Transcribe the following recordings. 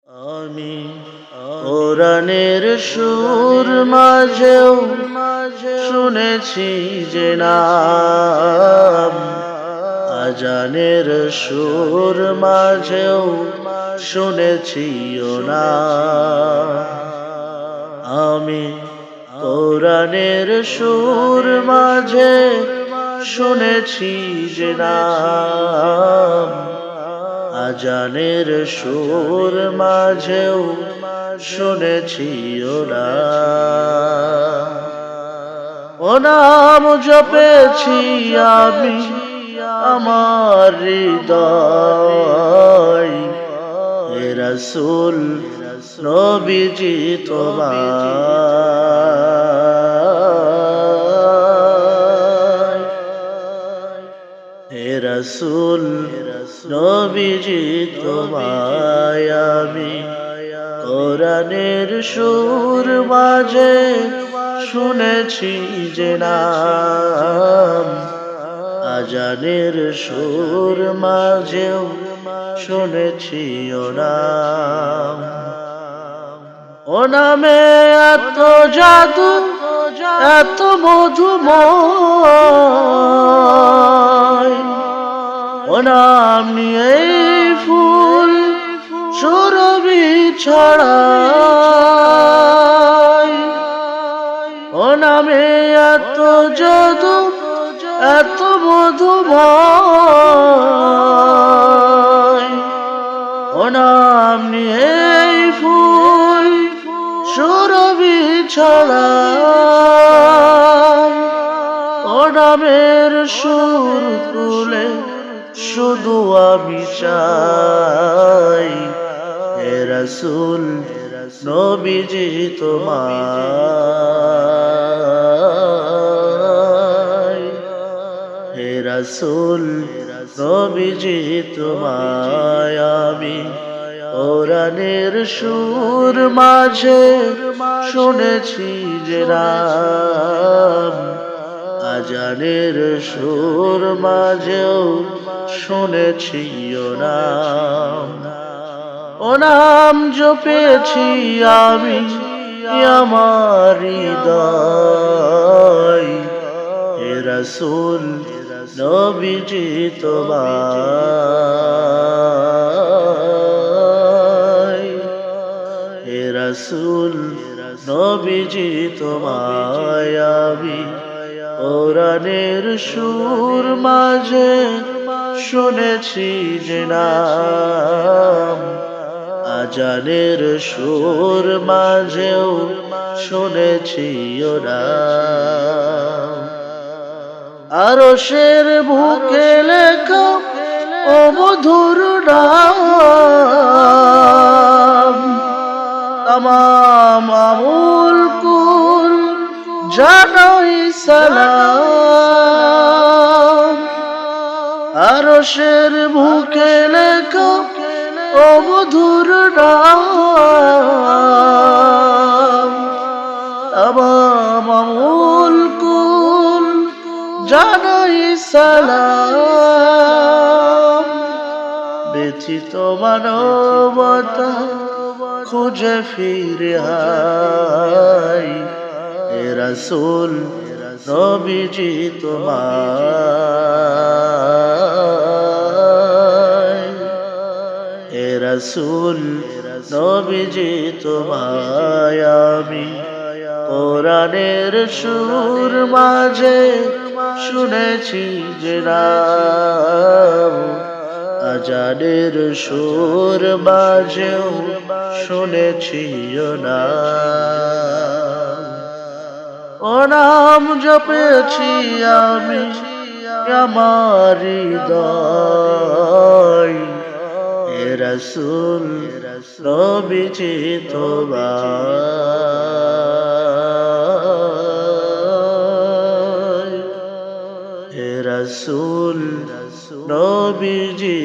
আমি কোরআনের সুর মাঝেও শুনেছি যে নাম, আজানের সুর মাঝেও শুনেছি ও নাম। আমি কোরআনের সুর মাঝে শুনেছি যে নাম, আজানের সুর মাঝেও শুনেছি ও নাম জপেছি আমি আমার হৃদয়, হে রাসূল নবীজি তোমায়, হে রাসূল নবীজি তোমায় আমি কোরআনের সুর মাঝে শুনেছি যে নাম, আজানের সুর মাঝেও শুনেছি ও নামে এত জাদু এত মধুময়, ও নাম নিয়ে ফুল সুরভি ছড়ায়, ও নামে এত জাদু এত মধুময়, ও নাম নিয়ে ফুল সুরভি ছড়ায়, ও নামের সুর তুলে শুধু আমি চাই, হে রাসূল নবীজি তোমায়, হে রাসূল নবীজি তোমায় আমি কোরআনের সুর মাঝে শুনেছি যে নাম, আজানের সুর মাঝেও শুনেছি ও নাম জপেছি আমি আমার হৃদয়, হে রাসূল নবীজি তোমায়, হে রাসূল নবীজি তোমায় আমি কোরআনের সুর মাঝে শুনেছি যে নাম, আজানের সুর মাঝেও শুনেছি আরশের বুকে লেখা ও মধুর নাম, তামাম আমুল কুল জানাই সালাম, আরশের বুকে লেখা ও মধুর নাম, তামাম আমুল কুল জানাই সালাম। ব্যথিত মানবতা খুঁজে ফিরে হায়, হে রাসূল নবীজি তোমায়, হে রাসূল নবীজি তোমায় আমি কোরআনের সুর মাঝে শুনেছি যে নাম, আজানের সুর মাঝেও শুনেছি ও নাম জপেছি আমি আমার হৃদয়, হে রাসূল নবীজি তোমায়, হে রাসূল নবীজি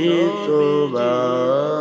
তোমায়।